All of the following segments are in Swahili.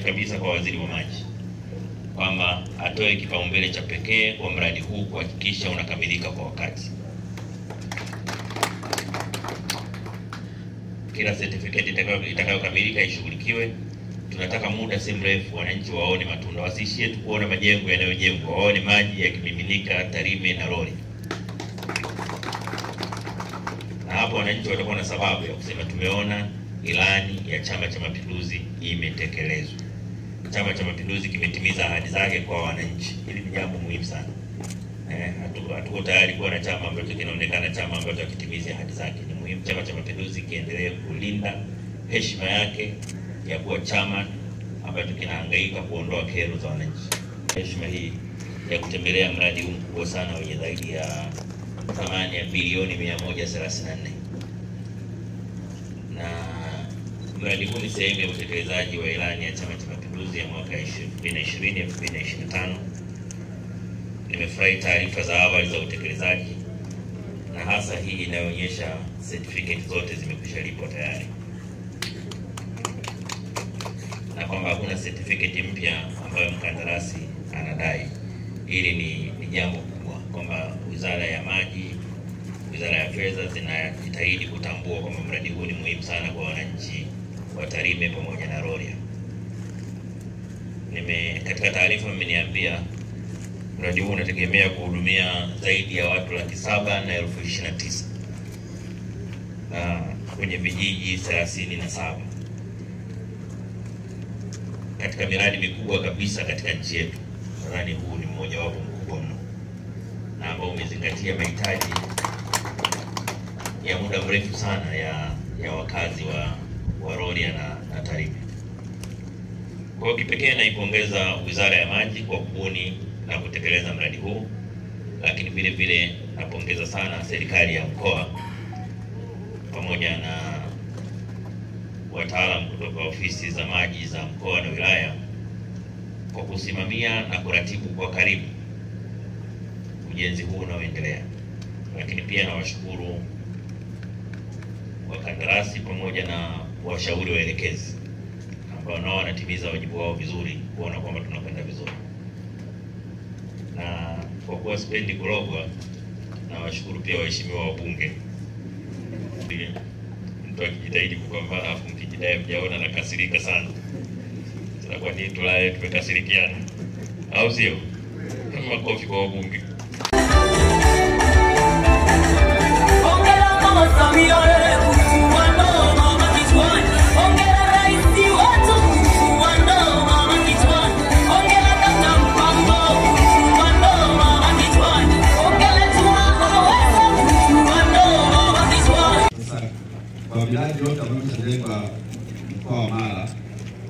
kabisa kwa waziri wa maji kwamba atoe kipaumbele cha pekee kwa mradi huu kuhakikisha unakamilika kwa wakati. Kila certificate itakayokamilika ishughulikiwe. Tunataka muda si mrefu wananchi waone matunda, wasiishie tu kuona majengo yanayojengwa, waone maji yakimiminika Tarime na Rorya. Na hapo wananchi watakuwa na sababu ya kusema tumeona ilani ya Chama cha Mapinduzi imetekelezwa. Chama cha Mapinduzi kimetimiza ahadi zake kwa wananchi. Hili ni jambo muhimu sana. Hatuko tayari kuwa na chama ambacho kinaonekana chama ambacho hakitimizi ahadi zake. Ni muhimu Chama cha Mapinduzi kiendelee kulinda heshima yake ya kuwa chama ambacho kinahangaika kuondoa kero za wananchi. Heshima hii ya kutembelea mradi huu mkubwa sana wenye zaidi ya thamani ya bilioni 134. Na mradi huu ni sehemu ya utekelezaji wa ilani ya Chama cha Mapinduzi ya mwaka 2020-2025. Nimefurahi taarifa za awali za utekelezaji, na hasa hii inaonyesha certificate zote zimekwisha lipwa tayari, na kwamba hakuna certificate mpya ambayo mkandarasi anadai. Hili ni jambo kubwa kwamba Wizara ya Maji, Wizara ya Fedha zinajitahidi kutambua kwamba mradi huu ni muhimu sana kwa wananchi wa Tarime pamoja na Rorya. Katika taarifa mmeniambia mradi huu unategemea kuhudumia zaidi ya watu 729,000 na kwenye vijiji 37. Katika miradi mikubwa kabisa katika nchi yetu, nadhani huu ni mmoja wapo mkubwa mno na ambao umezingatia mahitaji ya muda mrefu sana ya wakazi wa Rorya na Tarime. Kwa hiyo kipekee naipongeza Wizara ya Maji kwa kubuni na kutekeleza mradi huu, lakini vile vile napongeza sana serikali ya mkoa pamoja na wataalamu kutoka ofisi za maji za mkoa na wilaya kwa kusimamia na kuratibu kwa karibu ujenzi huu unaoendelea. Lakini pia nawashukuru wakandarasi pamoja na washauri waelekezi ambao nao wanatimiza wajibu wao vizuri kuona kwamba tunakwenda vizuri. Na kwa kuwa sipendi kurogwa, nawashukuru pia waheshimiwa wabunge. Mtu akijitahidi kupambana afu mkijidai mjaona na kasirika sana, kwa nini tulale tumekasirikiana, au sio? Makofi kwa wabunge. Kwa miradi yote ambayo imejengwa mkoa wa Mara,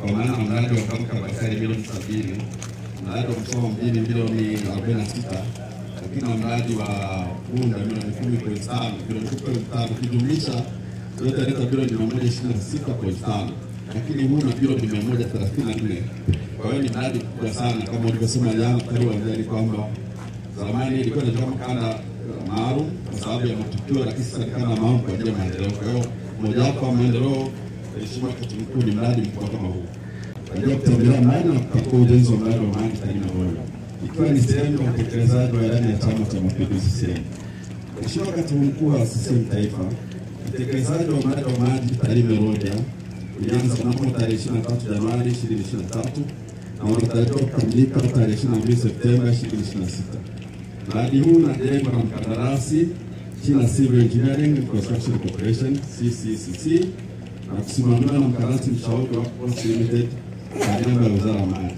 kwa maana mradi wa Kamka Bakari milioni 70, mradi wa Msoma mjini milioni 46, lakini mradi wa Bunda milioni 10.5, milioni 10.5 kijumlisha yote ni bilioni 126.5, lakini huu ni bilioni 134. Kwa hiyo ni mradi mkubwa sana kama ulivyosema jana karibu kwamba zamani ilikuwa ni kama kanda maalum kwa sababu ya matukio, lakini sasa ni kanda maalum kwa ajili ya maendeleo. Kwa hiyo moja wapo maendeleo Mheshimiwa Katibu Mkuu ni mradi mkubwa kama huu. Ndio kutembelea mradi na kukagua ujenzi wa mradi wa maji Tarime Rorya, ikiwa ni sehemu ya utekelezaji wa ilani ya Chama cha Mapinduzi CCM. Mheshimiwa Katibu Mkuu wa CCM Taifa, utekelezaji wa mradi wa maji Tarime Rorya ulianza mnamo tarehe 23 Januari 2023 na unatarajiwa kukamilika tarehe 22 Septemba 2026. Mradi huu unajengwa na mkandarasi China Civil Engineering Construction Corporation CCCC na kusimamiwa na mkandarasi mshauri wa Coast Limited kwa niaba ya Wizara ya Maji.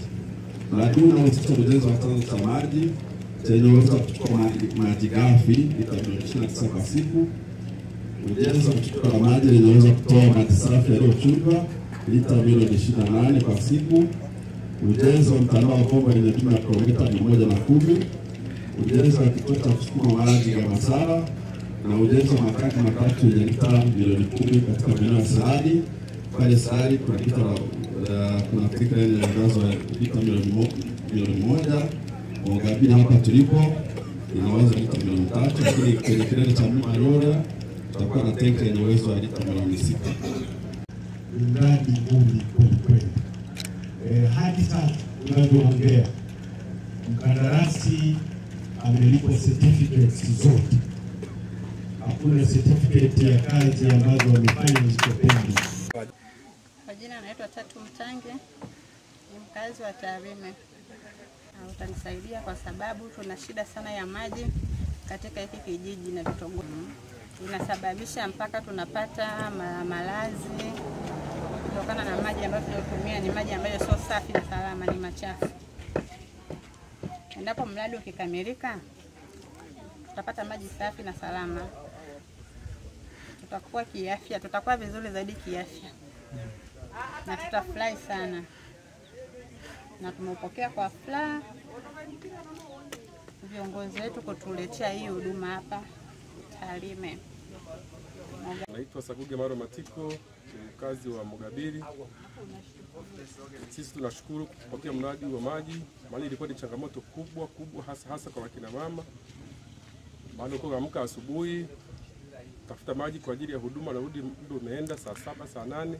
Mradi huu unahusisha ujenzi wa chanzo cha maji chenye uwezo wa kuchukua maji ghafi lita 29 kwa siku, ujenzi wa kituo cha maji lenye uwezo wa kutoa maji safi yaliyochujwa lita 28 kwa siku, ujenzi wa mtandao wa bomba lenye kina ya kilomita 110, ujenzi wa kituo cha kusukuma maji ya Masara na ujenzi wa matanki matatu yenye lita milioni 10 katika maeneo ya Saadi. Pale Saadi kuna kuna tanki lenye ujazo wa lita milioni 1. Mongabini hapa tulipo inaweza lita milioni 3, lakini kwenye kilele cha Mlima Rorya tutakuwa na tanki lenye uwezo wa lita milioni 6. Mradi huu ni kweli. Hadi sasa tunavyoongea mkandarasi amelipwa certificates zote. Hakuna certificate ya kazi ambazo wamefanya zikopendi. Kwa jina naitwa Tatu Mtange, ni mkazi wa Tarime. Utanisaidia kwa sababu tuna shida sana ya maji katika hiki kijiji na vitongoji. Inasababisha mpaka tunapata malazi kutokana na maji ambayo tunayotumia ni maji ambayo sio safi na salama, ni machafu. Endapo mradi ukikamilika, tutapata maji safi na salama. Tutakuwa kiafya, tutakuwa vizuri zaidi kiafya. Na tutafurahi sana. Na tumepokea kwa furaha viongozi wetu kutuletea hii huduma hapa Tarime. Naitwa Saguge Maro Matiko, mkazi wa Mogabiri. Sisi tunashukuru kupokea mradi wa maji, maana ilikuwa ni changamoto kubwa hasa kwa wakina mama. Baada ya kuamka asubuhi tafuta maji kwa ajili ya huduma, na rudi muda umeenda saa 7 saa 8.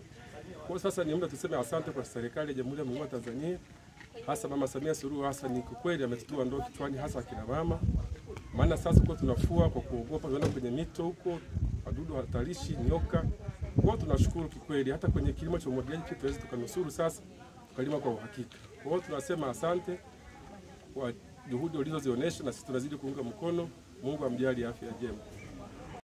Kwa sasa ni muda tuseme asante kwa serikali ya Jamhuri ya Muungano wa Tanzania, hasa Mama Samia Suluhu Hassan. Ni kweli ametutua ndoo kichwani, hasa akina mama. Maana sasa kwa tunafua kwa kuogopa tunaenda kwenye mito huko, wadudu hatarishi, nyoka. Kwa tunashukuru kikweli, hata kwenye kilimo cha umwagiliaji pia tunaweza tukanusuru sasa tukalima kwa uhakika. Kwa hiyo tunasema asante kwa juhudi ulizozionyesha, na sisi tunazidi kuunga mkono. Mungu amjalie afya njema.